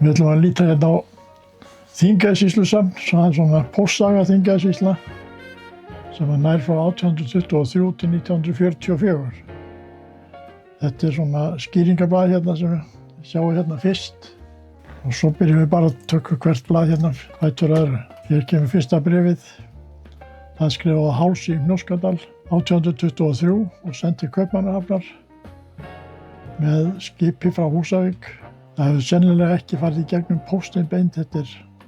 Við ætlum að líta hérna á Þingeyjarsýslusafn, það svona póstsaga Þingeyjarsýsla sem var nær frá 1823 til 1944. Þetta svona skýringablað hérna sem við sjáum hérna fyrst. Og svo byrjum við bara að tökka hvert blað hérna fætur öðru. Hér kemur fyrsta bréfið. Það skrifaði Háls í Fnjóskadal 1823 og sent til Kaupmannahafnar með skipi frá Húsavík. Það hefur sennilega ekki farið í gegnum póstinn beint, þetta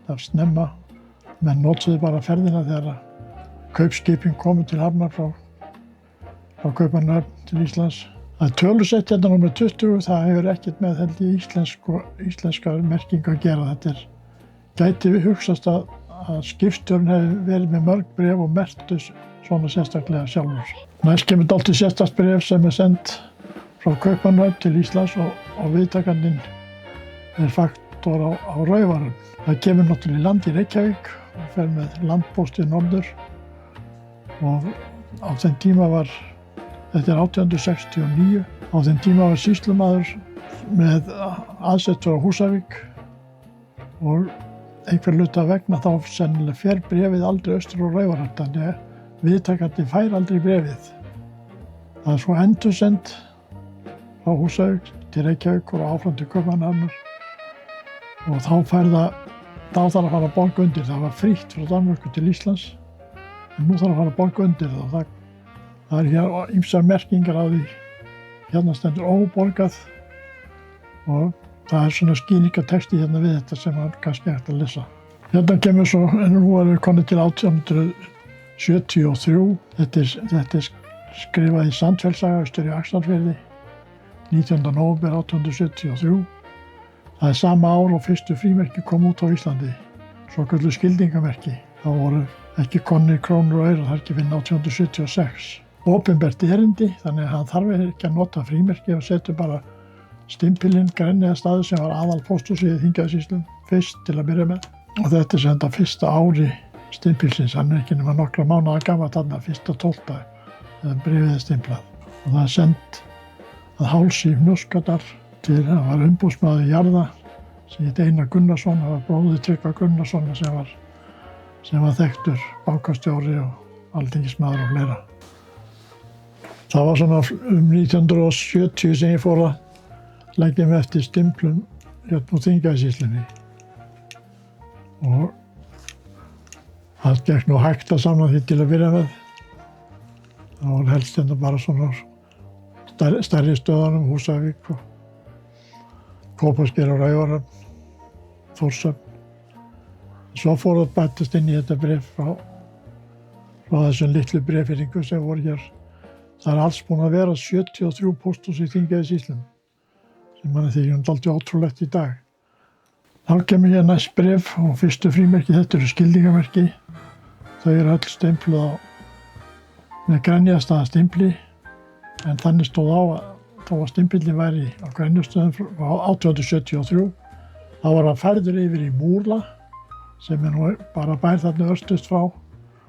er snemma. Menn notuðu bara ferðina þegar kaupskipin komu til hafnar frá Kaupmannahöfn til Íslands. Það er tölusett hérna númer 20, það hefur ekkert með held í íslenskar merkingu að gera. Þetta gæti við hugsast að skipstjórinn hefði verið með mörg bréf og merktu svona sérstaklega sjálfur. Næst kemur dálítið sérstakt bréf sem er sendt frá Kaupmannahöfn til Íslands og viðtakandinn er faktor á Raufarhöfn. Það kemur náttúrulega í land í Reykjavík og fer með landpósti norður og á þeim tíma var, þetta er 1869, á þeim tíma var sýslumaður með aðsetur á Húsavík og einhver hluta vegna þá sennilega fer bréfið aldrei austur á Raufarhöfn, þannig að viðtakandi fær aldrei bréfið. Það er svo endursend frá Húsavík til Reykjavík og áfram til Kaupmannahafnar. Og þá þarf að fara að borga undir. Það var frítt frá Danmörku til Íslands, en nú þarf að fara að borga undir það. Það er hér ýmsar merkingar á því. Hérna stendur óborgað og það er svona skýringartexti hérna við þetta sem er kannski hægt að lesa. Hérna kemur svo, en nú erum við konið til 1873. Þetta er skrifað í Sandfellssaga austur í Axlarfirði 19. nóvember 1873. Það er sama ár og fyrstu frímerki kom út á Íslandi, svokölluð skildingamerki. Það voru ekki krónur og aurar, það er ekki fyrir 1876. Opinbert erindi, þannig að hann þarf ekki að nota frímerki og setja bara stimpilinn Grenniðarstaður sem var aðalpósthúsið í Þingeyjarsýslum fyrst til að byrja með. Og þetta er sem þetta fyrsta ári stimpilsins, hann er ekki nema nokkra mánaða gamall þarna, 1.12. þegar bréfið er stimplað. Og það er sendt að Háls í Fnjóskadal til, hann var umboðsmaður jarða sem hét Einar Gunnarsson, hann var bróðir Tryggva Gunnarssonar sem var þekktur bankastjóri og alþingismaður og fleira. Það var svona 1970 sem ég fór að leggja mig eftir stimplum hérna á Þingeyjarsýslunni. Og það gekk nú hægt að samla því til að byrja með. Það var helst hérna bara svona stærri stöðunum, Húsavík og Kópasker og Raufarhöfn, Þórshöfn. Svo fór það bættast inn í þetta bréf frá þessum litlu bréfyringum sem voru hér. Það er alls búin að vera 73 pósthús í Þingeyjarsýslum, sem manni þykir dálítið ótrúlegt í dag. Þá kemur hér næst bréf og fyrstu frímerki, þetta eru skildingamerki. Þau eru öll stimpluð með Grenniðarstaðastimpli, en þannig stóð á að þó að stimpillinn væri á Grenniðarstöðum frá 1873, þá var hann færður yfir í Múla, sem er nú bara bær þarna örstuðst frá,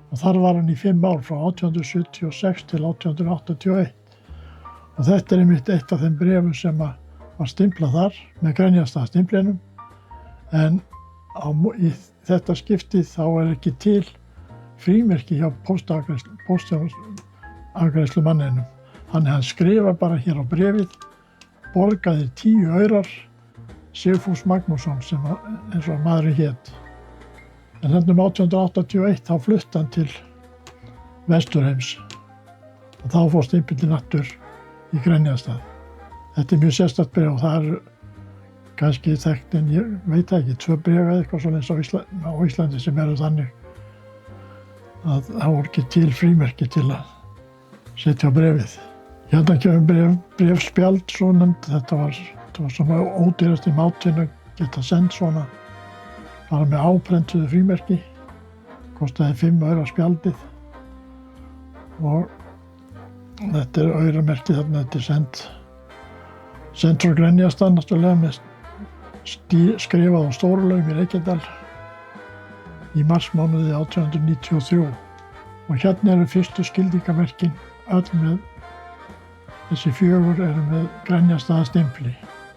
og þar var hann í 5 ár, frá 1876 til 1881. Og þetta er einmitt eitt af þeim bréfum sem var stimplað þar með Grenniðarstaðastimplinum, en í þetta skiptið þá er ekki til frímerki hjá póstafgreiðslumanninum. Þannig hann skrifar bara hér á bréfið, borgaði 10 aurar, Sigfús Magnússon sem eins og maðurinn hét. En hérna 1881 þá flutti hann til Vesturheims og þá fór stimpillinn aftur í Grenniðarstað. Þetta er mjög sérstakt bréf og það er kannski þekkt, en ég veit ekki, 2 bréf eða eitthvað svona á Íslandi sem eru þannig að það voru ekki til frímerki til að setja á bréfið. Hérna kemur bréfspjald, svo nefnd, þetta var svona ódýrast í mátinu að geta sendt svona, bara með áprentuðu frímerki, kostaði 5 aura spjaldið og þetta er auramerki þarna, þetta er sendt frá Grenniðarstað náttúrulega með skrifað á Stórulaugum í Reykjadal í marsmánuði 1893 og hérna eru fyrstu skildingamerkin öll með þessi 4 eru með Grenniðarstaðastimpli.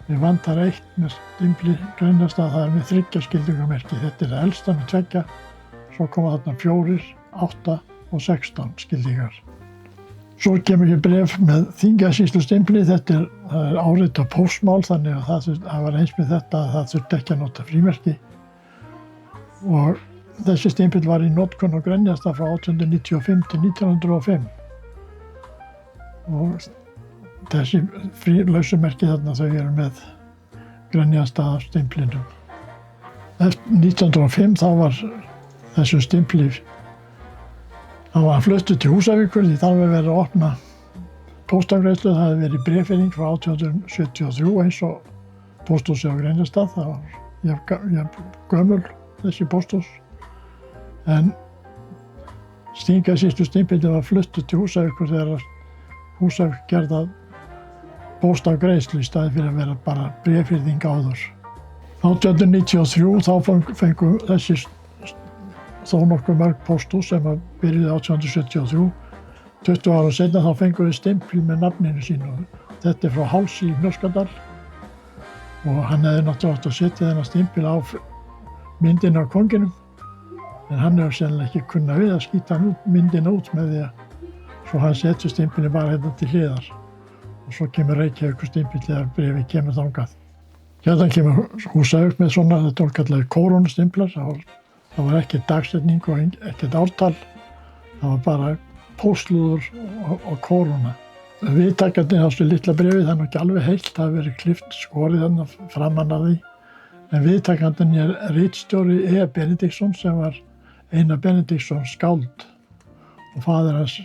Við vantar eitt með stimpli Grenjastað, það með 3 skildingamerki. Þetta það elsta með 2, svo koma þarna 4, 8 og 16 skildingar. Svo kemur hér bréf með Þingeyjarsýslustimpli. Það er áritað póstmál, þannig að það var eins með þetta að það þurfti ekki að nota frímerki. Og þessi stimpill var í notkun á Grenjastað frá 1895 til 1905. Og þessi lausumerki þarna, þau eru með Grenjastaðarstimplinum. Eftir 1905 þá var þessu stimpli, það var fluttur til Húsavíkur því þar var verið að opna póstafgreiðslu. Það hefði verið bréfeyring frá 1873 eins og pósthúsið á Grenjastað. Það var jafn gömul þessi pósthús. En Þingeyjarsýslustimpillinn var fluttur til Húsavíkur þegar Húsavík gerði að póstafgreiðslu í staði fyrir að vera bara bréfyrðing áður. 1893 þá fengu þessi þó nokkuð mörg pósthús sem byrjuði 1873. 20 ára seinna þá fengu við stimpil með nafninu sínu. Þetta frá Hálsi í Mjörkadal og hann hefði náttúrulega átt að setja þennan stimpil á myndina af konginum, en hann hefur sennilega ekki kunnað við að skýta myndina út með því að svo hann setur stimpilinn bara hérna til hliðar. Og svo kemur Reykjavíkurstimpil þegar bréfið kemur þangað. Hérna kemur Húsavík með svona, þetta voru kallaðir kórónustimplar. Það var ekki dagsetning og ekkert ártal. Það var bara póstlúður og kóróna. Viðtakandi á þessu litla bréfið, það er ekki alveg heilt, það hefur verið klippt skorið þannig framan af því. En viðtakandinn er ritstjóri E. Benediktsson sem var Einar Benediktsson skáld. Og faðir hans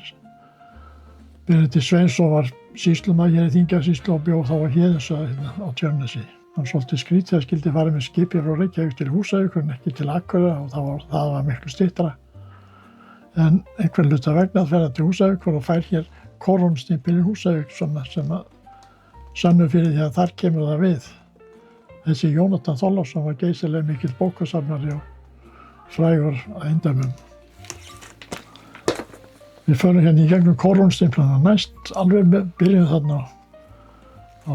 Benedikt Sveinsson var sýslumaður hér í Þingeyjarsýslu og bjó þá á Héðinsstað á Tjörnesi. Hann svolítið skrítið að skildi fara með skipi frá Reykjavík til Húsavíkur en ekki til Akureyrar og það var miklu styttra. En einhvern hluta vegna að ferða til Húsavíkur og fær hér kórónustimpil í Húsavík sem að sannu fyrir því að þar kemur það við. Þessi Jónatan Þorláksson var geysilega mikill bókasafnari og frægur að eindæmum. Við förum hérna í gegnum kórónustimplana næst, alveg byrjum þarna á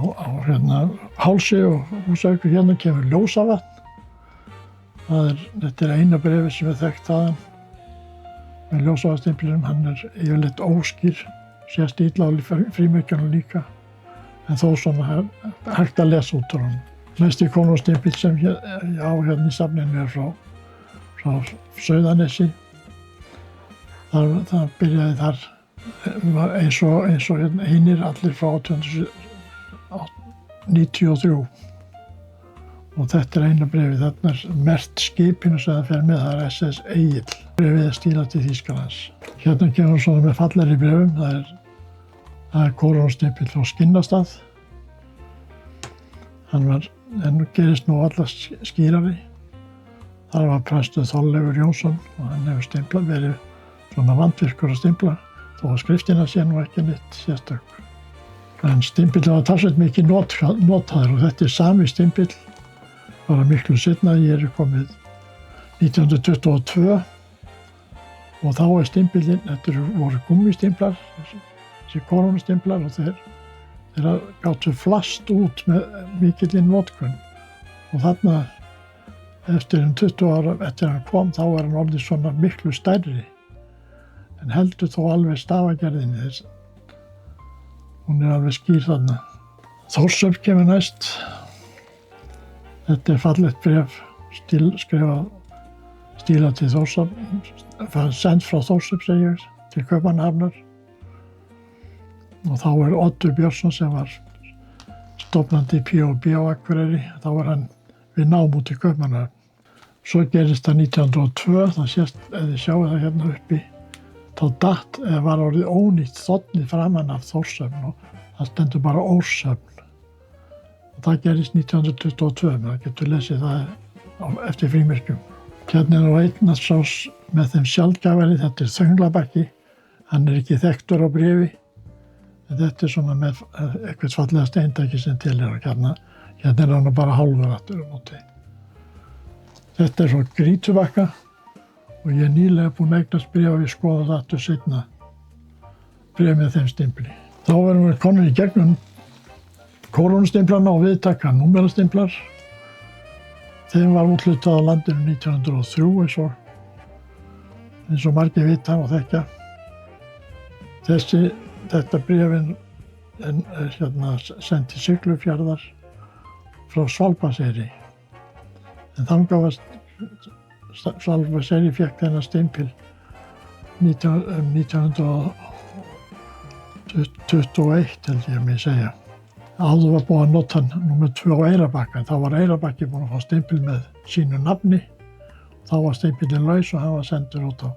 Hálsi og Húsavíkur. Hérna kemur Ljósavatn. Þetta er eina bréfið sem er þekkt þaðan með Ljósavatnstimplinum. Hann er yfirleitt óskýr, sést illa á frímerkjunum líka, en þó svona hægt að lesa út úr honum. Næsti kórónustimpill sem á hérna í safninu er frá Sauðanesi. Það byrjaði þar eins og einir allir frá 1893. Og þetta er eina bréfið, þarna er merkt skipinu sem það fer með, það er SS Egill. Bréfið er stílað til Þýskalands. Hérna kemur svona með fallegri bréfum, það er kórónustimpill frá Skinnastað. En gerist nú alla skýrari. Þar var prestur Þorleifur Jónsson og hann hefur verið svona vandvirkur að stimpla, þó að skriftina sé nú ekki neitt sérstök. En stimpillinn var talsvert mikið notaður og þetta er sami stimpill, bara miklu seinna. Ég er komið 1922 og þá er stimpillinn, þetta voru gúmmístimplar, þessi kórónustimplar, og þeir gátu flast út með mikilli notkun. Og þarna, eftir 20 ára eftir hann kom, þá var hann orðið svona miklu stærri. En heldur þó alveg stafagerðinni. Hún er alveg skýr þarna. Þórshöfn kemur næst. Þetta er fallegt bréf, stílað til Þórshöfn, sent frá Þórshöfn, segi ég, til Kaupmannahafnar. Og þá er Oddur Björnsson sem var stofnandi P.O.B. á Akureyri. Þá var hann við nám út í Kaupmannahafn. Svo gerist það 1902, það sést, ef þið sjáu það hérna uppi, þá var orðið ónýtt þ framan af Þórshöfn og það stendur bara Óshöfn. Og það gerist 1922, maður getur lesið það eftir frímerkjum. Hérna er nú einn sás með þeim sjaldgæfari, þetta er Þönglabakki. Hann er ekki þekktur á bréfi, en þetta er svona með eitthvað fallega steintæki sem til er. Hérna er hann bara hálfur aftur á móti. Þetta er svo Grýtubakka. Og ég er nýlega búinn að eignast bréf og ég skoða það aftur seinna, bréf með þeim stimpli. Þá erum við komin í gegnum Kórónustimplarna og viðtaka númerastimplar. Þeim var úthlutað á landinu 1903 eins og margir vita og þekkja. Þetta bréfin sent til Siglufjarðar frá Svalbarðseyri. En þangað var Svalbarðseyri fékk þennan stimpil 1921 held ég að mig segja. Áður var búið að nota númer 2 á Eyrarbakka. Þá var Eyrarbakki búinn að fá stimpil með sínu nafni. Þá var stimpillinn laus og hann var sendur út á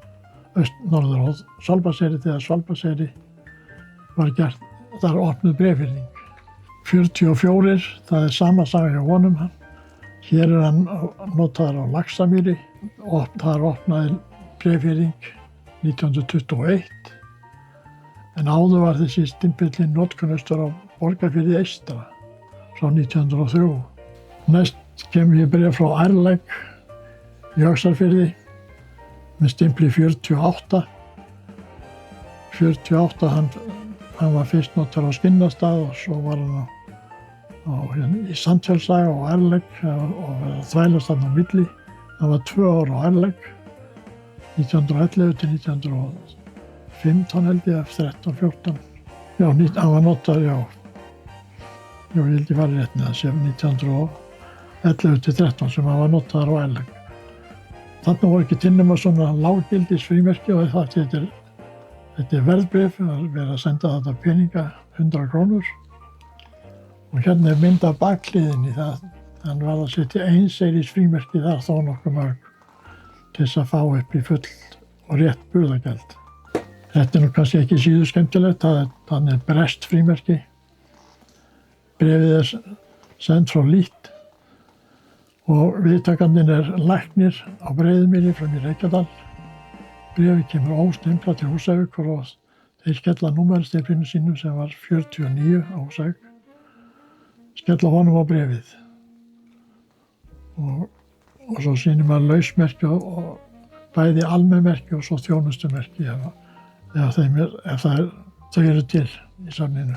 norður á Svalbarðseyri þegar Svalbarðseyri var gert. Þar opnuð bréfhyrning. 44, það sama saga hjá honum. Hér hann notaður á Laxamýri og þar opnaði bréfhyrning 1921. En áður var þessi stimpillinn notkunnastur á Borgarfirði eystra frá 1903. Næst kemur ég bréf frá Ærlæk í Öxarfirði með stimpli 48. 48, hann var fyrst notaður á Skinnastað og svo var hann í Sandfellshaga og Ærlæk og þvælast hann á milli. Hann var 2 ár á Ærlæk, 1911 til 1915 held ég, 13-14. Já, hann var notaður, já, ég held ég farið rétt með það, 1911 til 13 sem hann var notaður á Ærlæk. Þarna voru ekki til nema svona lággildis frímerki og þetta er verðbréf, það er verið að senda þetta peninga, 100 krónur. Og hérna er mynd af bakhliðinni, hann var að setja einseyris frímerki þar þó nokkuð mörg til þess að fá upp í full og rétt burðargjald. Þetta er nú kannski ekki síður skemmtilegt, það er breskt frímerki. Bréfið er sent frá Lít og viðtakandinn er læknir á Breiðumýri frá Reykjadal. Bréfið kemur óstimplað til Húsavíkur og þeir skella númerastimplinu sínum sem var 49 á Húsavík. Skella honum á bréfið. Og svo sýnir maður lausmerki og bæði almennmerki og svo þjónustumerki ef þau eru til í safninu.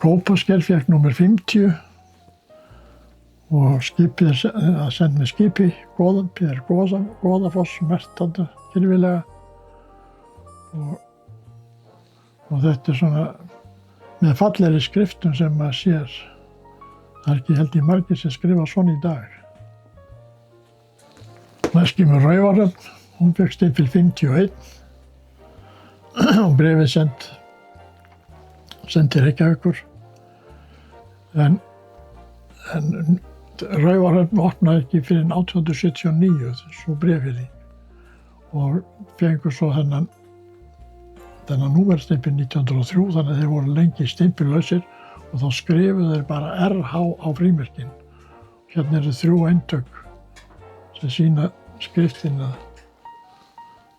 Kópasker fékk númer 50 og skipið er sendt með skipi, Goðafoss, merkt þarna kyrfilega. Og þetta er svona með fallegri skriftum sem maður sér. Það er ekki held ég margir sem skrifa svona í dag. Næst kemur Raufarhöfn, hún fékk stimpil 51 og bréfið sendt til Reykjavíkur. En Raufarhöfn opnaði ekki fyrir 1879, svo bréfhyrning. Og fengur svo þennan númerstimpil 1903, þannig að þeir voru lengi stimpilleysir og þá skrifuðu þeir bara RH á frímerkin. Hérna eru 3 eintök sem sýna skriftina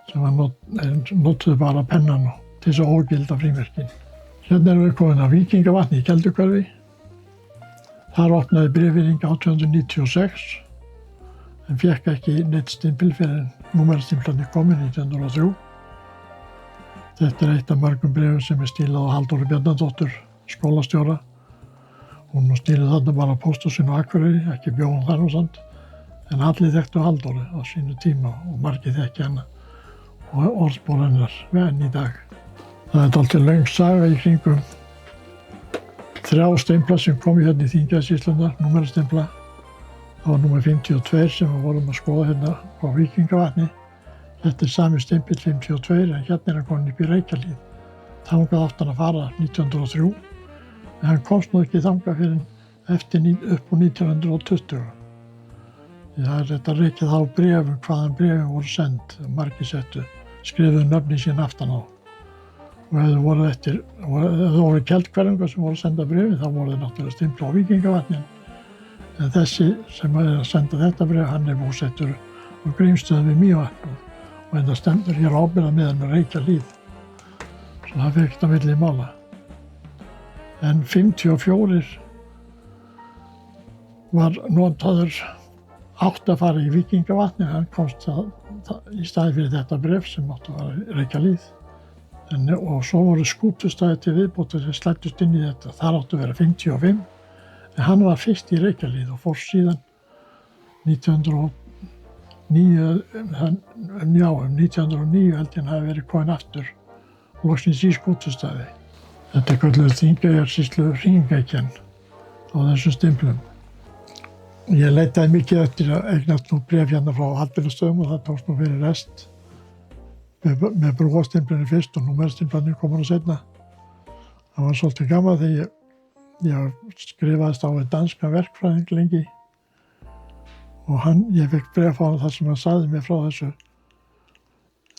sem notuðu bara pennan til þess að ógilda frímerkin. Hérna erum við komin að Víkingavatni í Kelduhverfi. Þar opnaði bréfhyrning 1896 en fékk ekki neitt stimpil fyrir en númerastimplarnir komu 1903. Þetta er eitt af mörgum bréfum sem er stílað á Halldóru Bjarnadóttur, skólastjóra. Hún stílaði þarna bara á pósthúsinu á Akureyri, ekki bjó hún þar og samt. En allir þekktu Halldóru á sínu tíma og margir þekki hana og orðspor hennar enn í dag. Það er dálítið löng saga í kringum 3 stimplar sem komu hérna í Þingeyjarsýsluna, númerastimpla. Það var númer 52 sem við vorum að skoða hérna á Víkingavatni. Þetta er sami stimpil 52 en hérna er hann komin upp í Reykjahlíð. Þangað átti hann að fara 1903 en hann komst nú ekki þangað fyrir upp úr 1920. Það er þetta rekið á bréfum, hvaðan bréfin voru send. Margir skrifuðu nöfnin sín aftan á. Og ef það voru Keldhverfingar sem voru að senda bréfi, þá voru þeir náttúrulega stimpla á Víkingavatni. En þessi sem er að senda þetta bréf, hann er búsettur á Grímsstöðum við Mývatn og enda stendur hér ábyrgðar með hann með Reykjahlíð. Svo það fer ekkert á milli mála. En 54 var notaður átti að fara í Víkingavatni, hann komst í staði fyrir þetta bréf sem átti að fara í Reykjahlíð. Og svo voru skútustæði til viðbótar sem slæddust inn í þetta. Þar áttu að vera 55, Hann var fyrst í Reykjahlíð og fór síðan 1909, 1909 held ég hann hafi verið kominn aftur loksins í Skútustaði. Þetta kölluð Þingeyjarsýslu hringekjan á þessum stimplum. Ég leitaði mikið eftir að eignast nú bréf hérna frá Hallbýlastöðum og það tókst nú fyrir rest með brúastimplunni fyrst og númerstimplarnir komur á seinna. Það var svolítið gaman þegar ég skrifaðist á við danskan verkfræðing lengi og ég fekk bréf á hann þar sem hann sagði mér frá þessu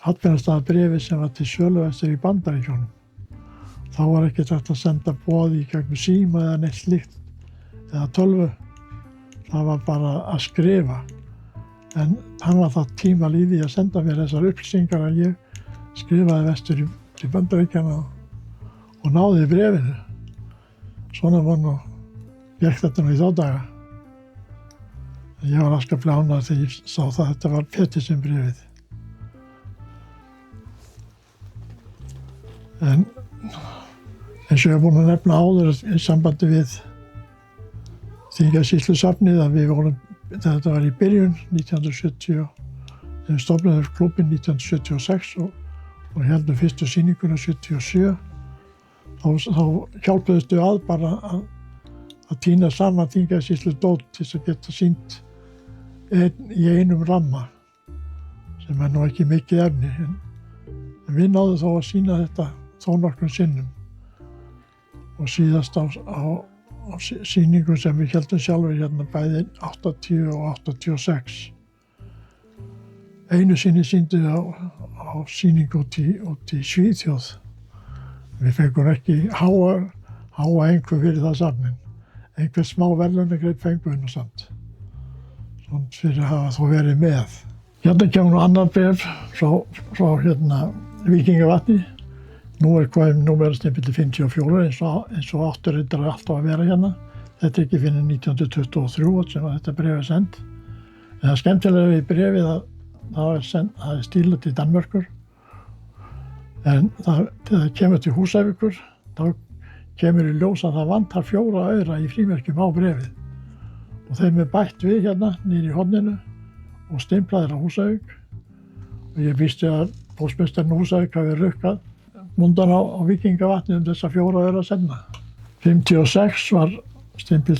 Hallbýlastaðabréfi sem var til sölu eftir í Bandaríkjunum. Þá var ekkert hægt að senda boð í gegnum síma eða neitt slíkt eða tölvu. Það var bara að skrifa. En hann var það tíma í því að senda mér þessar upplýsingar að ég skrifaði vestur til Bandaríkjanna og náði bréfinu. Svona var nú, gekk þetta nú í þá daga. Ég var afskaplega ánægður þegar ég sá það að þetta var Petersen bréfið. En eins og ég hef búin að nefna áður í sambandi við Þingeyjarsýslusafnið að þetta var í byrjun 1970, þegar við stofnuðum klúbbinn 1976 og heldum fyrstu sýninguna 77. Þá hjálpuðustu að bara að tína saman Þingeyjarsýsludót til þess að geta sýnt í einum ramma, sem nú ekki mikið efni. En við náðum þó að sýna þetta þó nokkrum sinnum og síðast á sýningu sem við héldum sjálfur hérna bæði 80 og 86. Einu sinni sýndum við á sýningu út í Svíþjóð. Við fengum ekki háa einhver fyrir það safnin. Einhver smá verðlaunagreip fengum við nú samt. Svona fyrir að hafa þó verið með. Hérna kemur nú annar bréf frá Víkingavatni. Nú kominn númerastimpill 54 eins og áttur reyndar alltaf að vera hérna. Þetta er ekki fyrir 1923 sem þetta bréf er sendt. En það skemmtilega við bréfið að það er stílað til Danmerkur. En þegar það kemur til Húsavíkur, þá kemur í ljós að það vantar 4 aura í frímerkjum á bréfið. Og þeim er bætt við hérna niður í horninu og stimplaðir á Húsavík. Og ég vísti að póstmeistarinn Húsavík hafi rukkað mundan á Víkingavatni þessa 4 aura senna. 56 var stimpil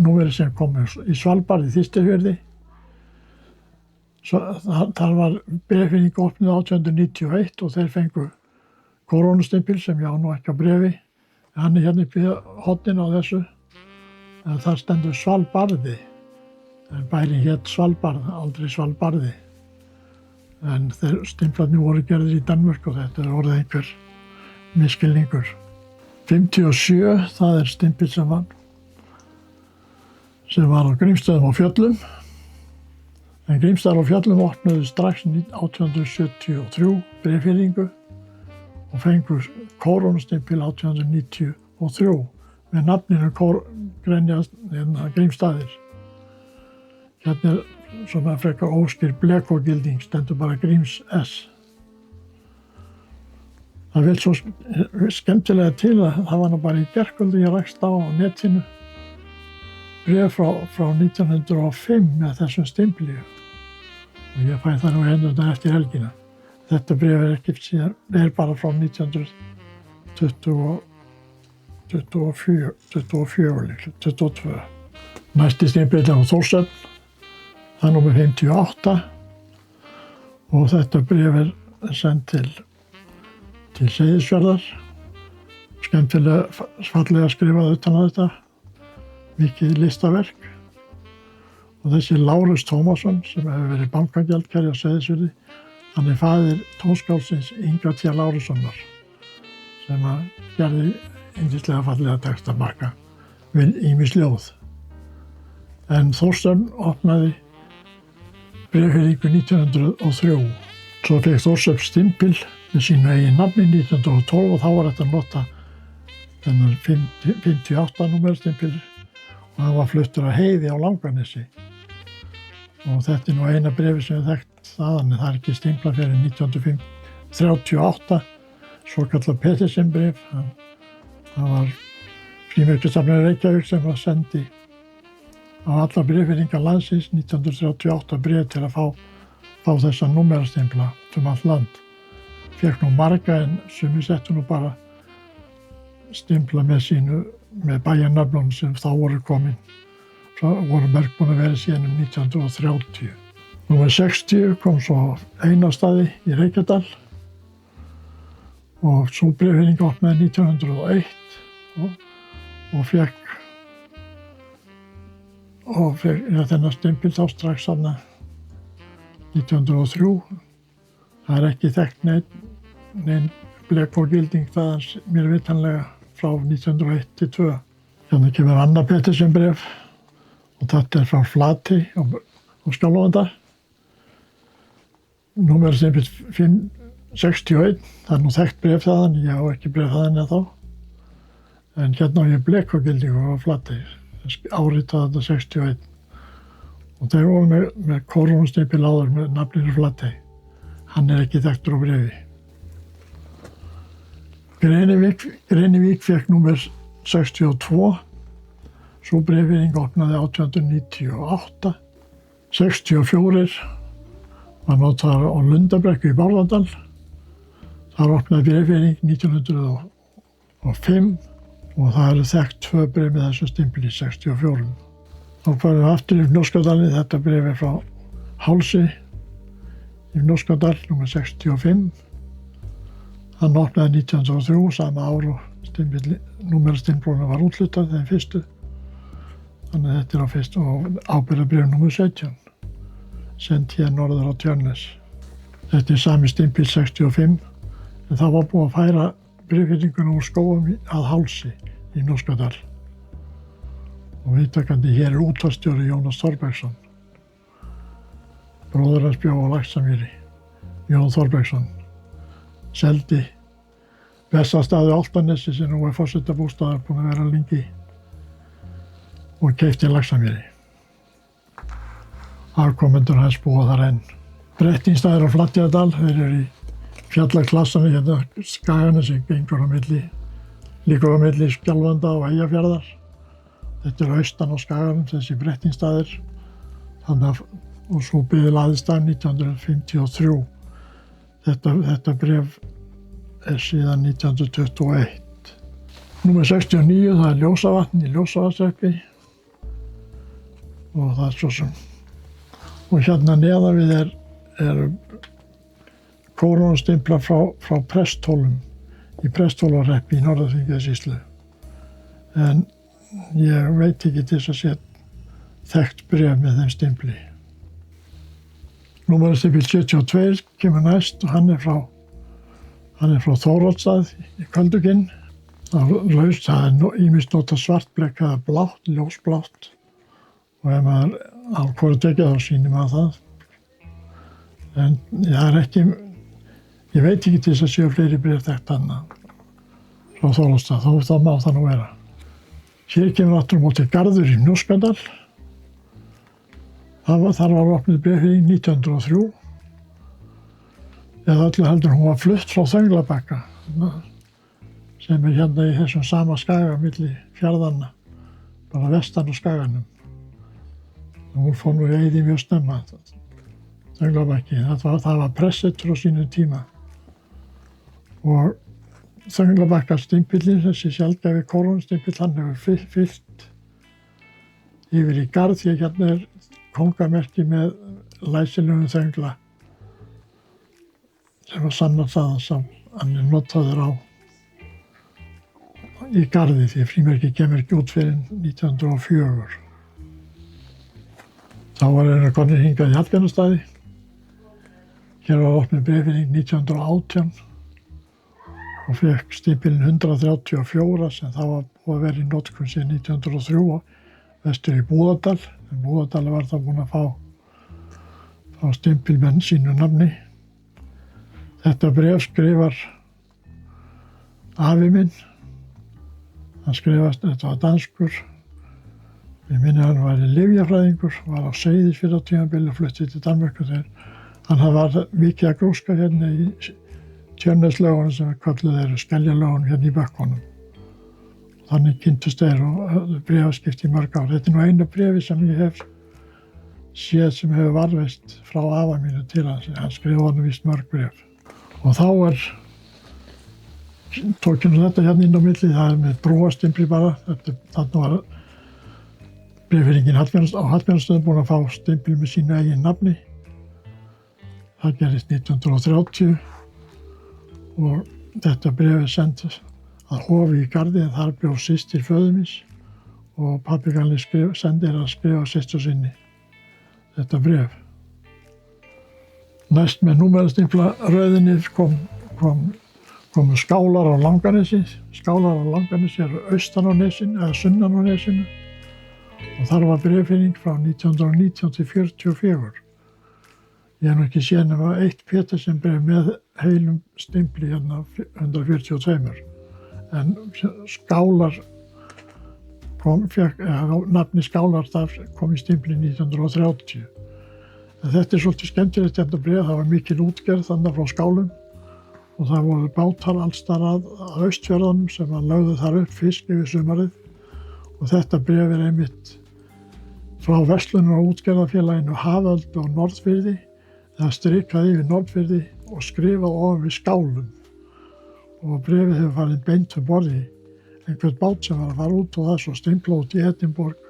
númerið sem kom í Svalbarði í Þistilfirði. Þar var bréffinning opnuð 1891 og þeir fengu kórónustimpil sem ég á nú ekki á bréfi. Hann er hérna uppi horninu á þessu. En þar stendur Svalbarði. En bærinn hét Svalbarð, aldrei Svalbarði. En stimplarnir voru gerðir í Danmörk og þetta er orðið einhver misskilningur. 57, það er stimpil sem var á Grímsstöðum á Fjöllum. En Grímsstaðir á Fjöllum opnuðu strax 1873 bréffinningu og fengu kórónustimpil 1893 með nafninu Grímsstaðir. Hérna er svona frekar óskýr blekogilding, stendur bara Gríms S. Það vil svo skemmtilega til að það var nú bara í gærkvöldi ég rakst á netinu bréf frá 1905 með þessum stimpli og ég fæ það nú hendurnar eftir helgina. Þetta bréf er ekki síðan, er bara frá 1922. Næsti stimpil er á Þórshöfn. Það er númer 58 og þetta bréf er sendt til Seyðisfjarðar. Skemmtilega fallega skrifað utan á þetta, mikið listaverk. Og þessi Lárus Tómasson sem hefur verið bankagjaldkeri á Seyðisfirði, hann er faðir tónskáldsins Inga T. Lárussonar sem gerði yndislega fallega textabaka við ýmis ljóð. En Þórshöfn opnaði bréffinningu 1903. Svo fékk Þórshöfn stimpil með sínu eigin nafni 1912 og þá var þetta að nota þennan 58 númerstimpil og það var fluttur að Heiði á Langanesi. Og þetta er nú eina bréfi sem við þekkt þaðan, en það er ekki stimplað fyrir 1938, svokallað Petersen bréf. Það var Frímerkjasafnið Reykjavík sem var sendi á alla bréfirringa landsins 1938 bréf til að fá þessa númerastempla allt land. Fékk nú marga en sumir settu nú bara stempla með bæjarnöfnum sem þá voru komin. Voru mörg búin að vera síðan 1930. Númer 60 kom svo Einarsstaði í Reykjadal og sú bréfirring opnaði 1901 og fékk þennan stempil þá strax þarna 1903. Það ekki þekkt neinn blekfórgilding þaðan mér vitanlega frá 1901 til 2. Hérna kemur Anna Pettersen bréf og þetta frá Flatey og Skjálfanda. Númerastempil 561, það nú þekkt bréf þaðan, ég á ekki bréf þaðan eða þá. En hérna á ég blekfórgildingu á Flatey, áritaði þetta 61. Og þeir voru með kórónustempil áður með nafninu Flatey. Hann ekki þekktur á bréfi. Grenivík fékk númer 62. Sú bréfirring opnaði 1898. 64 var notaður á Lundabrekku í Bárðardal. Þar opnaði bréfirring 1905 og það eru þekkt 2 bréf með þessu stimpli í 64. Þá farum við aftur í Fnjóskadalinn. Þetta bréf frá Hálsi í Fnjóskadal, númer 65. Hann opnaði 1903, sama ár og númerastimplunum var úthlutað, þeim fyrstu. Þannig að þetta á fyrstu og ábyrgðarbréf númer 17, sent hér norður á Tjörnes. Þetta sami stimpil 65, en það var búið að færa bréfirringuna úr Skógum að Hálsi í Fnjóskadal. Og viðtakandi hér útvarpsstjóri Jónas Þorbergsson. Bróðir hans bjó á Laxamýri, Jón Þorbergsson. Seldi Bessastaði Álftanesi sem nú forsetabústaður búinn að vera lengi og keypti Laxamýri. Afkomendur hans búa þar enn. Brettingsstaðir á Flateyjardal, þeir eru í fjallaklassanum hérna Skagana sem gengur líkur á milli Skjálfanda og Eyjafjarðar. Þetta austan á Skaganum, þessi Brettingsstaðir. Og svo byggði laðist af 1953. Þetta bréf síðan 1921. Númer 69, það Ljósavatn í Ljósavatnshreppi. Og það svo sem. Og hérna neðan við eru kórónustimplar frá Presthólum í Presthólahreppi í Norður-Þingeyjarsýslu. En ég veit ekki til þess að sé þekkt bréf með þeim stimpli. Númerastimpil 72 kemur næst og hann er frá Þóroddsstað í Köldukinn. Það er ýmist notað svartblek eða blátt, ljósblátt. Og ef maður á hvoru tekið þá sýnir maður það. En ég veit ekki til þess að séu fleiri bréf þekkt annað frá Þóroddsstað, þá má það nú vera. Hér kemur aftur á móti Garður í Fnjóskadal. Þar var opnuð bréfirring 1903. Eða öllu heldur hún var flutt frá Þönglabakka sem er hérna í þessum sama skaga milli fjarðanna, bara vestan á skaganum. Hún fór nú í eyði mjög snemma, Þönglabakki. Það var pressetur á sínum tíma. Og Þönglabakkastimpillinn, þessi sjaldgæfi kórónustimpill, hann hefur fyllt yfir í Garð því að hérna er kóngamerki með læsilegum þöngla sem var sannað það sem hann er notaður á í Garði því að frímerki kemur ekki út fyrir 1904. Þá var konur hingað í Hallbjarnarstaði. Hér var opnuð bréfirring 1918 og fékk stimpilinn 134 sem þá var búið að vera í notkun síðan 1903 vestur í Búðardal. En Búðardal var það búinn að fá stimpil með sínu nafni. Þetta bréf skrifar afi minn. Hann skrifast, þetta var danskur. Ég minni hann var lyfjafræðingur, var á Seyðisfjarðartímabili og flutti til Danmörku þegar hann var mikið að grúska hérna í Tjörneslögunum sem kölluð eru Skeljalögunum hérna í Bökkunum. Þannig kynntust þeir og höfðu bréfaskipti í mörg ár. Þetta nú einu bréfi sem ég hef séð sem hefur varðveist frá afa mínu til hans. Hann skrifaði honum víst mörg bréf. Og þá tók ég þetta hérna inn á milli, það með brúastimpli bara. Þarna var bréfhyrðingin á Hallbjarnarstöðum búin að fá stimpil með sínu eigin nafni. Það gerist 1930 og þetta bréf sent að Hofi í Garði en þar bjó systir föður míns og pabbi gamli sendir að skrifa systur sinni þetta bréf. Næst með númerastimplaröðinni komu skálar á Langanesi. Skálar á Langanesi eru austan á nesinu eða sunnan á nesinu og þar var bréfhyrðing frá 1919 til 1944. Ég hef nú ekki séð nema eitt Petersen bréf með heilum stimpli hérna 142. En skálar nafni skálar þar kom í stimpli 1930. En þetta svolítið skemmtilegt þetta bréf, það var mikil útgerð þarna frá skálum og það voru bátar alls þar að Austfjörðunum sem lögðu þar upp fisk yfir sumarið og þetta bréf einmitt frá Verslunar- og útgerðarfélaginu Haföldu og Norðfirði. Það strikaði yfir Norðfirði og skrifaði ofan við skálum. Og bréfið hefur farið beint borði einhvern bát sem var að fara út og það svo stimplað út í Edinborg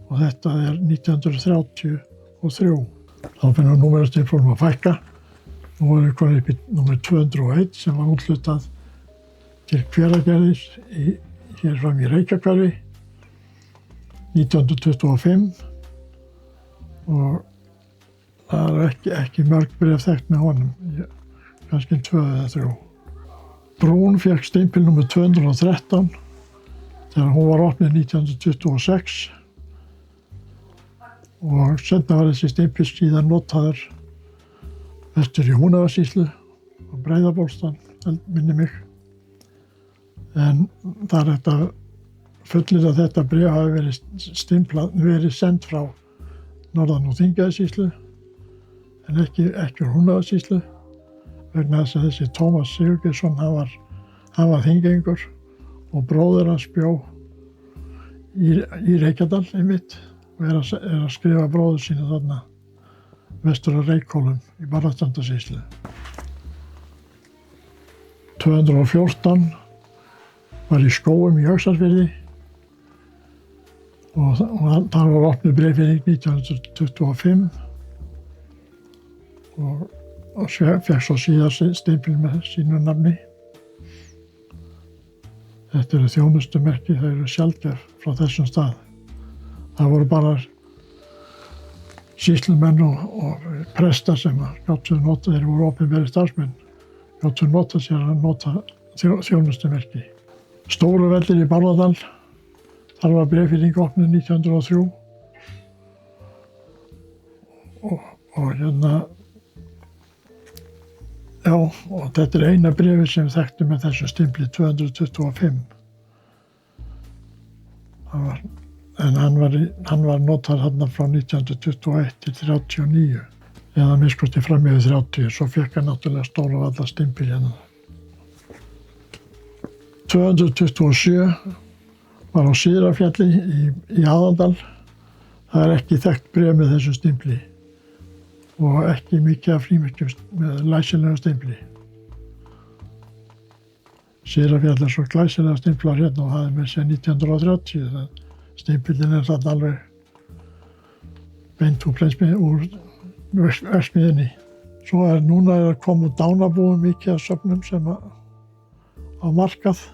og þetta 1933. Þá finnum númerastimplunum að fækka. Nú erum við komin upp í númer 201 sem var úthlutað til Hveragerðis hér fram í Reykjahverfi 1925 og það ekki mörg bréf þekkt með honum, kannski 2 eða 3. Brún fékk stimpil númer 213 þegar hún var opnuð 1926 og seinna var þessi stimpil síðan notaður vestur í Húnavatnssýslu og Breiðabólsstað, minni mig. En það er hægt að fullyrða að þetta bréf hafi verið sent frá norðan og Þingeyjarsýslu en ekki úr Húnavatnssýslu vegna þess að þessi Tómas Sigurgeirsson, hann var Þingeyingur og bróðir hans bjó í Reykjadal einmitt og er að skrifa bróður sína þarna vestur af Reykhólum í Barðastrandarsýslu. 214 var í Skógum í Öxarfirði og þar var opnuð bréfhyrðing 1925 og fékk svo síðar stimpil með sínu nafni. Þetta eru þjónustumerki, þau eru sjaldgæf frá þessum stað. Það voru bara sýslumenn og prestar sem gátu nota, þeir voru opinberir starfsmenn, gátu nota sér að nota þjónustumerki. Stóruvellir í Bárðardal, þar var bréfhyrðing opnuð 1903 og hérna já, og þetta er eina bréfið sem þekkti með þessu stimpli 225. En hann var notaður þarna frá 1921 til 1939 eða minnst fram yfir 30, svo fékk hann náttúrulega Stóruvalla stimpil hérna. 227 var á Syðrafjalli í Aðaldal. Það er ekki þekkt bréf með þessu stimpli og ekki mikið af frímerkjum með læsilega stimpli. Syðrafjall er svo glæsilega stimplar hérna og það er með sér 1930. Stimpillinn er þarna alveg beint úr verksmiðjunni. Svo núna að koma dánarbúum mikið af söfnum sem á markað.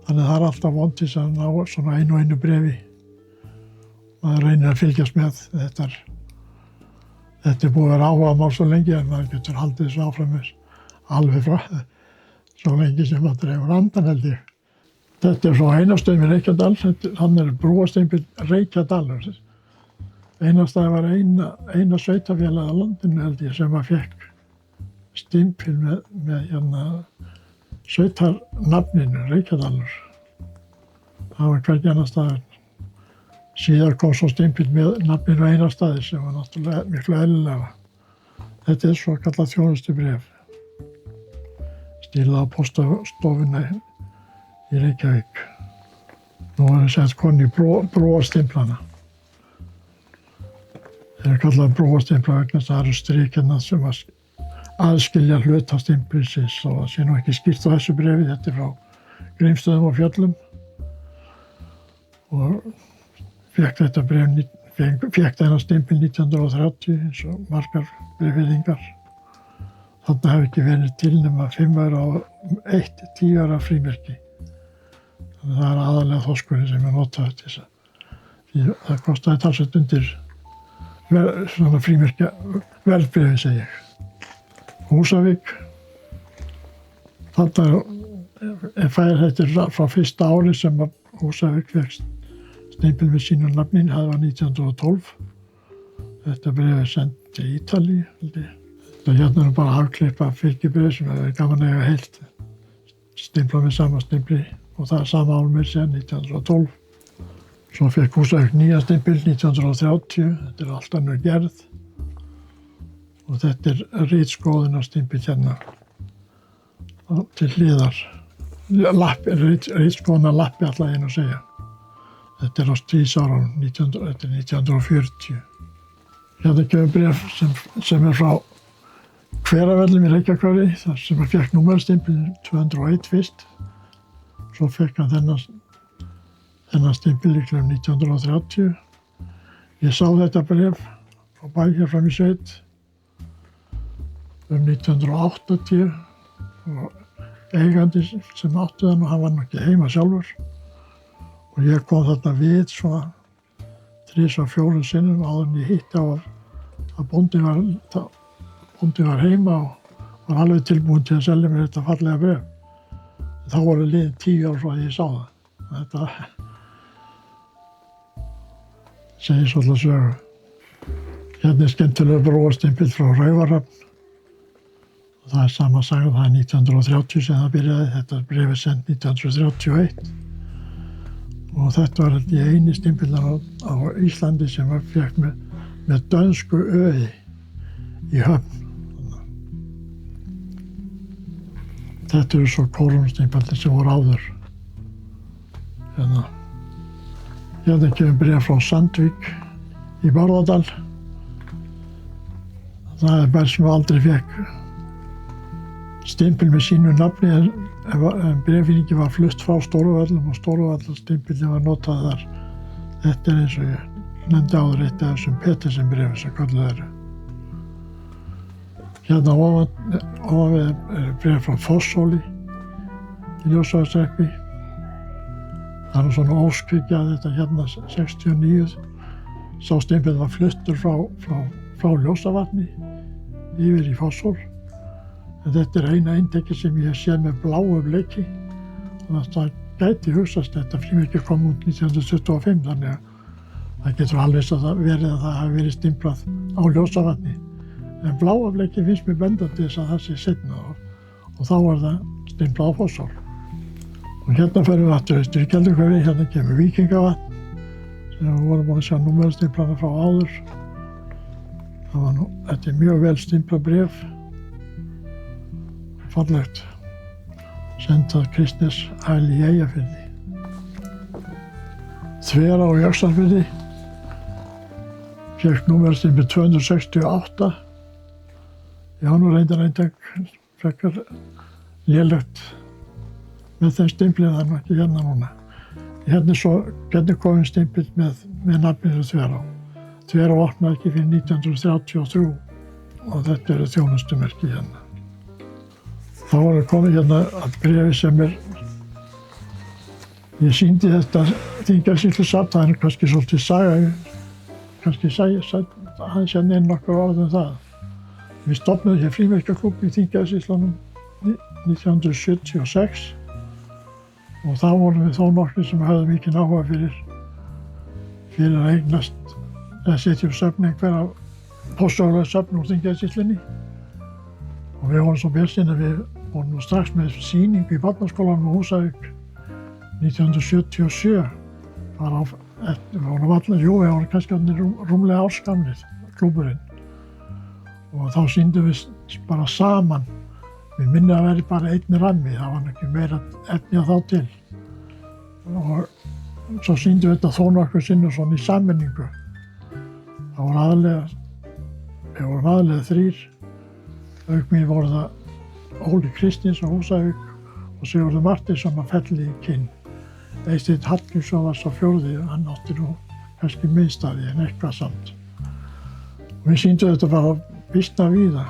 Þannig það er alltaf vondis að ná svona einu bréfi. Maður reynir að fylgjast með þetta. Þetta er búið að vera áhugamál svo lengi en maður getur haldið þessu áfram með alveg frá svo lengi sem maður dregur andan held ég. Þetta er svo Einarsstöðum í Reykjadal, hann er brúastimpil Reykjadalur. Einarsstöð var eina sveitafélag á landinu held ég sem að fékk stimpil með hérna sveitarnafninu Reykjadalur. Það var hvergi annar staðar. Síðar kom svo stimpil með nafninu Einarstaðir sem var náttúrulega miklu eðlilegra. Þetta er svo kallað þjónustubréf. Stílað á póststofuna í Reykjavík. Nú er sett konni brúarstimplana. Þeir eru kallaðir brúarstimplar vegna þess að það eru strik hérna sem að aðskilja hluta stimplsins og það sé nú ekki skýrt á þessu bréfi. Þetta er frá Grímsstöðum og Fjöllum og fékk þetta bréf, fékk þennan stimpil 1930 eins og margar bréfirðingar. Þarna hafi ekki verið til nema 5 ára og 1 10 ára frímerki. Þannig það er aðalega þorskurinn sem er notaður til þess að því það kostaði talsvert undir svona frímerkja verðbréfi, segi ég. Húsavík. Þarna þetta frá fyrsta ári sem að Húsavík fékk stimpil með sínu nafnin, það var 1912. Þetta bréf er sendt til Ítalíu, held ég. Það hérna er bara afklippa fylgibréf sem hefur gaman að eiga heilt. Stimpla með sama stimpli og það er sama ár með sér, 1912. Svo fékk Húsavík nýja stimpil 1930, þetta er allt önnur gerð. Og þetta er ritskoðunarstimpil hérna til hliðar. Ritskoðunarlappi ætla ég nú að segja. Þetta er á stríðsárunum, þetta er 1940. Hérna kemur bréf sem er frá Hveravöllum í Reykjahverfi, þar sem hann fékk númerstimpil 201 fyrst. Svo fékk hann þennan stimpil líklega 1930. Ég sá þetta bréf á bæ hér fram í sveit 1980 og eigandi sem átti þann og hann var nú ekki heima sjálfur. Og ég kom þarna við svona 3-4 sinnum áður en ég hitti á að bóndi var heima og var alveg tilbúinn til að selja mér þetta fallega bréf. Þá voru liðin 10 ár frá því ég sá það. Þetta segir svolítið sögu. Hérna er skemmtilega brúarstimpill frá Raufarhöfn. Og það er sama saga, það er 1930 sem það byrjaði. Þetta bréf er sendt 1931. Og þetta var held ég eini stimpillan á Íslandi sem var fékk með dönsku öði í Höfn. Þetta eru svo kórumstimpallir sem voru áður. Hérna kemur bréf frá Sandvík í Bárðardal. Það er bær sem aldrei fékk stimpil með sínu nafni en bréfíningi var flutt frá Stóruvöllum og Stóruvallstimpillinn var notað þar. Þetta er eins og ég nefndi áður eitt af þessum Petersen bréfum sem kölluð eru. Hérna ofan við er bréf frá Fosshóli í Ljósavatnshreppi. Það er svona óskhyggja þetta hérna 69. Sá stimpillinn var fluttur frá Ljósavatni yfir í Fosshól. En þetta er eina eintekið sem ég sé með bláu bleki. Þannig að það gæti hugsast þetta frímerki kom út 1925, þannig að það getur alveg verið að það hafi verið stimplað á Ljósavatni. En bláa bleki finnst mér bendandi þess að það sé seinna og þá var það stimplað á Fosshól. Og hérna förum við aftur austur í Kelduhverfi, hérna kemur Víkingavatn sem við vorum búin að sjá númerastimplana frá áður. Þetta er mjög vel stimplað bréf. Fallegt. Sendað Kristnes Hæl í Eyjafirði. Þverá í Öxarfirði. Fékk númerstimpil 268. Já, nú reyndar frekar lélegt með þeim stimpli, það er nú ekki hérna núna. Hérna kominn stimpil með nafninu Þverá. Þverá opnaði ekki fyrir 1933 og þetta eru þjónustumerki hérna. Þá var það komið hérna að bréfi sem ég sýndi þetta Þingeyjarsýslusafn, það er kannski svolítið saga, kannski aðeins hérna inn nokkur orð um það. Við stofnuðum hér frímerkjaklúbb í Þingeyjarsýslunum 1976 og þá vorum við þó nokkrir sem höfðu mikinn áhuga fyrir að eignast eða setja upp söfn einhverja póstsögulega söfn úr Þingeyjarsýslunni. Og við vorum svo bjartsýn að við vorum nú strax með sýningu í barnaskólanum á Húsavík 1977. Við vorum kannski rúmlega ársgamlir, klúbburinn. Og þá sýndum við bara saman. Við minni að vera bara einn rammi, það var ekki meira efni að þá til. og svo sýndum við þetta þó nokkuð sinnum svona í sammenningu. Það voru aðalega 3. Auk mín voru það Óli Kristins á Húsavík og Sigurður Marteinsson á Felli í Kinn. Eysteinn Hallgrímsson var sá 4., hann átti nú kannski minnst af því en eitthvað samt. Og við sýndum þetta bara býsna víða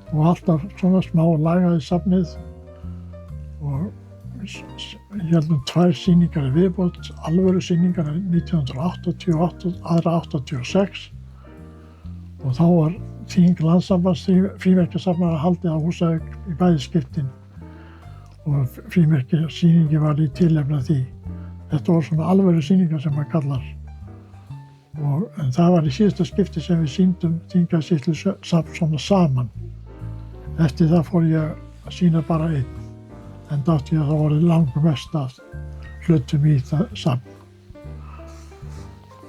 og alltaf svona smá lagaði safnið og ég held 2 sýningar í viðbót, alvöru sýningar 1988, aðra 86 og þá var þing Landssambands frímerkjasafnara haldið á Húsavík í bæði skiptin og frímerkjasýningi var í tilefni af því. Þetta voru svona alvöru sýningar sem maður kallar en það var í síðasta skipti sem við sýndum Þingeyjarsýslusafn svona saman. Eftir það fór ég að sýna bara einn. En átti ég að það voru langmest af hlutum í það safn.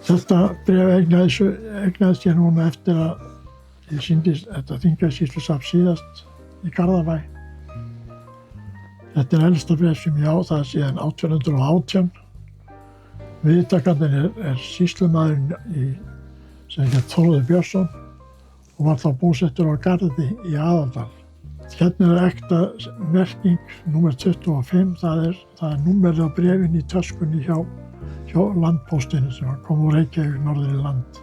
Þetta bréf eignaðist ég núna eftir að ég sýndi þetta Þingeyjarsýslusafn síðast í Garðabæ. Þetta elsta bréf sem ég á, það síðan 1818. Viðtakandinn sýslumaðurinn sem hét Þórður Björnsson og var þá búsettur á Garði í Aðaldal. Hérna ekta merking númer 25, það er númerið á bréfin í töskunni hjá landpóstinni sem kom úr Reykjavík norður í land.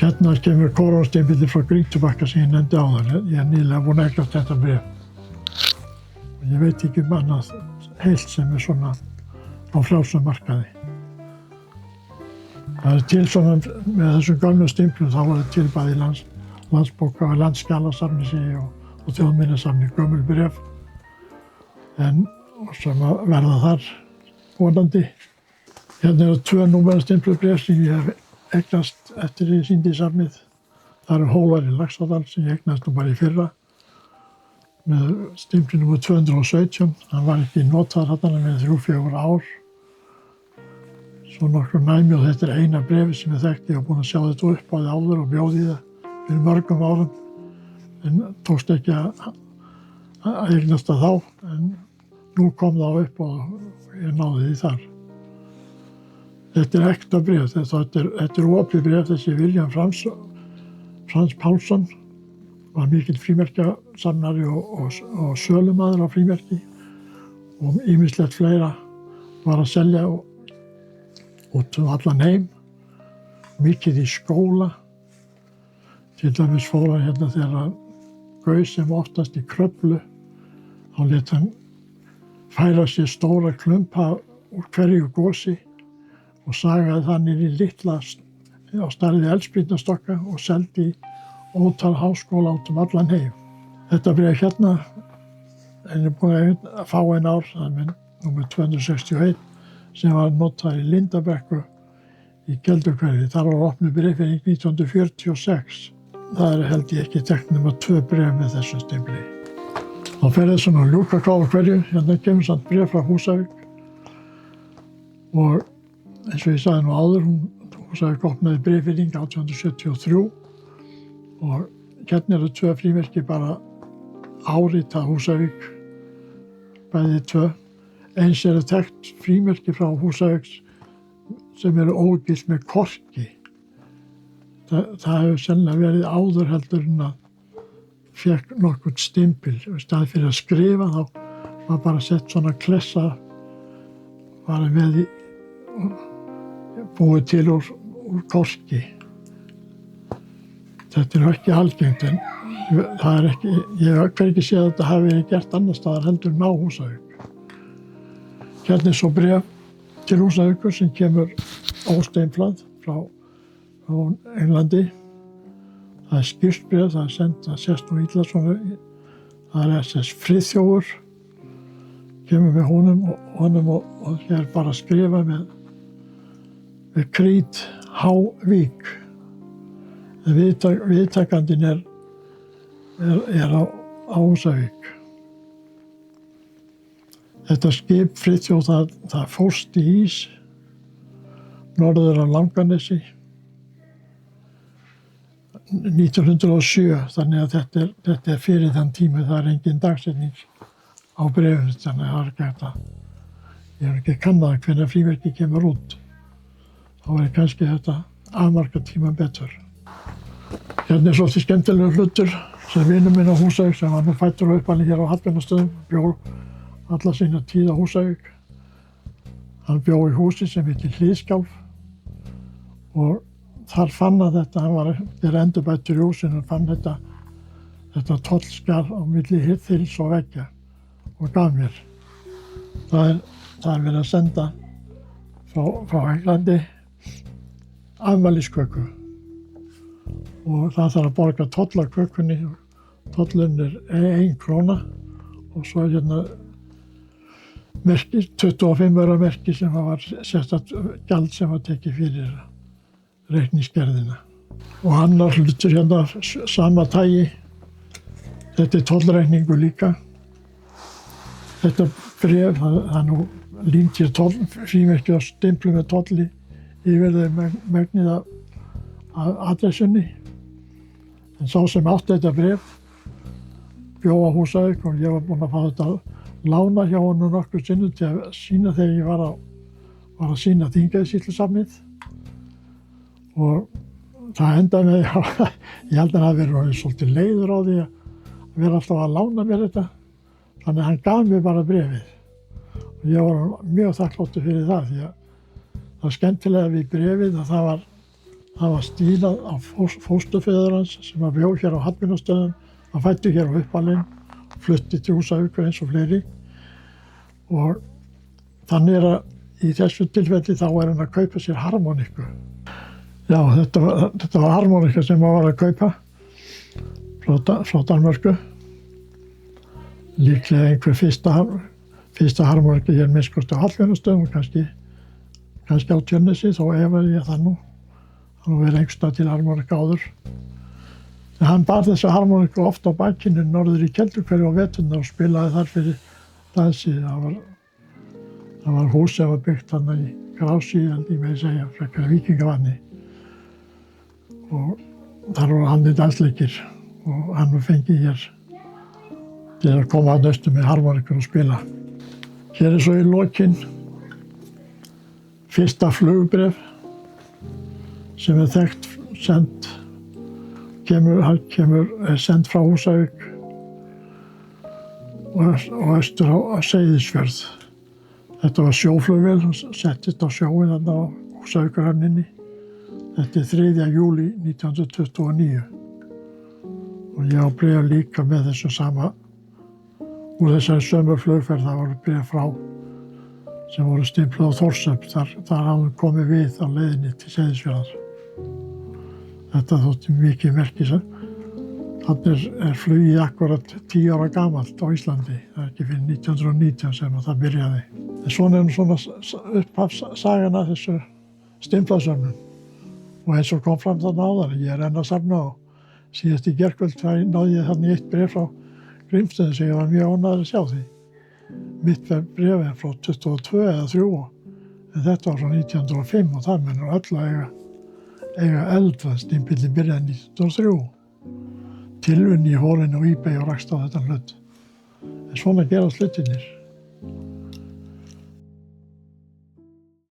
Hérna kemur kórónsteinbíllinn frá Grýtubakka sem ég nefndi áðan. Ég er nýlega búinn að eignast þetta bréf. Og ég veit ekki annað heilt sem er svona á frjálsum markaði. Það er til svona með þessum gömlu stimplum, þá var það til bæði landsbóka og landsskjalasafni og þjóðminjasafni gömul bréf sem að verða þar vonandi. Hérna eru 2 númerastimpluð-bréf sem ég hef eignast eftir ég sýndi í safnið. Það eru Hólar í Laxárdal sem ég eignast nú bara í fyrra með stimpli númer 217. Hann var ekki notaður þarna með 3-4 ár. Svo nokkur næmi og þetta er eina bréfi sem ég þekkti. Ég var búinn að sjá þetta upp á því áður og bjóði það fyrir mörgum árum. En tókst ekki að eignast það þá, en nú kom það upp og ég náði því þar. Þetta er ekta bréf, þetta er opið bréf, þessi William Frans Pálsson var mikill frímerkjasafnari og sölumaður á frímerki og ýmislegt fleira var að selja út allan heim, mikið í skóla. Til dæmis fór hann hérna þegar gaus sem oftast í Kröflu, þá lét hann færa sér stóra klumpa úr hverju gosi og sagaði þannig í litla á stærði eldspýtnastokka og seldi ótal háskóla út allan heim. Þetta bréf hérna er búinn að fá einn ár, það er númer 261, sem var notaður í Lindabekku í Kelduhverfi. Þar var opnuð bréfið 1946. Það held ég ekki teknir nema 2 bréf með þessu stimpli. Þá fer það svona ljúkakáð á hverju, hérna kemur samt bréf frá Húsavík og eins og ég sagði nú áður, Húsavík opnaði bréfið 1873 og hérna eru 2 frímerki bara áritað Húsavík, bæði 2. Eins eru þekkt frímerki frá Húsavík sem eru ógilt með korki. Það hefur sennilega verið áður heldur en að fékk nokkurn stimpil. Í staði fyrir að skrifa þá var bara sett svona klessa var með búið til úr korki. Þetta er ekki algengt en það er ekki, ég hef hvergi séð að þetta hafi verið gert annar staðar heldur en á Húsavík. Hérna er svo bréf til Húsavíkur sem kemur ósteinflað frá Englandi. Það er skýrsbréf, það er sendt, það sést nú illa svona. Það er SS Friðþjófur, kemur með honum og hér bara skrifa með krít H-Vík. Viðtakandinn er á Húsavík. Þetta skip Friðþjóf, það fórst í ís norður af Langanesi 1907, þannig að þetta er fyrir þann tíma, það er engin dagsetning á bréfinu, þannig að það er ekki hægt að Ég hef ekki kannað hvenær frímerki kemur út. Þá er kannski þetta afmarka tíma betur. Hérna er svolítið skemmtilegur hlutur sem vinur minn á Húsavík sem var nú fæddur og uppalinn hér á Hallbjarnarstöðum, bjó alla sína tíð á Húsavík. Hann bjó í húsi sem heitir Hlíðskálf og þar fann hann þetta, hann var þegar endurbættur í húsinu, hann fann þetta tollskjal á milli þils og veggja og gaf mér. Það er verið að senda frá Englandi afmælisköku og það þarf að borga toll af kökunni og tollurinn er 1 króna og svo er hérna merki, 25 aura merki sem var sérstakt gjald sem var tekið fyrir reikningsgerðina. Og annar hlutur hérna sama tagi, þetta er tollreikningur líka. Þetta bréf, það er nú límt hér frímerki og stimplu með tolli yfir þau megnið af adressunni. En sá sem átti þetta bréf bjó á Húsavík og ég var búinn að fá þetta lána hjá honum nokkrum sinnum til að sýna þegar ég var að sýna Þingeyjarsýslusafnið. Og það endaði með, ég held að hann hafi verið svolítið leiður á því að vera alltaf að lána mér þetta. Þannig að hann gaf mér bara bréfið. Og ég var mjög þakkláttur fyrir það því að það skemmtilega við bréfið að það var stílað af fósturfeður hans sem var bjó hér á Hallbjarnarstöðum. Hann fæddur hér á uppalinn, flutti til Húsavíkur eins og fleiri. Og þannig er að í þessu tilfelli þá er hann að kaupa sér harmonikku. Já, þetta var harmonikka sem hann var að kaupa frá Danmörku. Líklega einhver fyrsta harmonikka hér minnst á Hallbjarnarstöðum og kannski á Tjörnesi, þó efaði ég það nú. Það var verið einhvers staðar til harmonikka áður. En hann bar þessa harmonikku oft á bakinu norður í Kelduhverfi á veturna og spilaði þar fyrir dansi. Það var hús sem var byggt þarna í Grási, held ég með að segja, frekar Víkingavatni. Og þar voru haldnir dansleikir og hann var fengið hér til að koma að austur með harmonikkur og spila. Hér er svo í lokin fyrsta flugbréf sem er þekkt, er sendt frá Húsavík og austur á Seyðisfjörð. Þetta var sjóflugvél og settist á sjóinn þarna á Húsavíkurhöfninni. Þetta er 3. júlí 1929 og ég á bréf líka með þessu sama úr þessari sömu flugferð. Það voru bréf frá sem voru stimpluð á Þórshöfn. Þar hafði komið við á leiðinni til Seyðisfjarðar. Þetta þótti mikið merkis. Þarna er flugið akkurat 10 ára gamalt á Íslandi. Það er ekki fyrir 1919 sem það byrjaði. En svona er svona upphafssagan af þessu stimplaðsöfnun. Og eins og kom fram þarna áðan, ég er enn að safna og síðast í gærkvöld náði ég þarna eitt bréf frá Grímsstöðum sem ég var mjög ánægður að sjá því. Mitt bréf er frá 22 eða 3 en þetta var frá 1905 og það mennur öll að eiga eldra. Stimpillinn byrjaði 1903. Tilvunni í hólinu og eBay og rakst á þetta hlut. En svona gerast hlutirnir.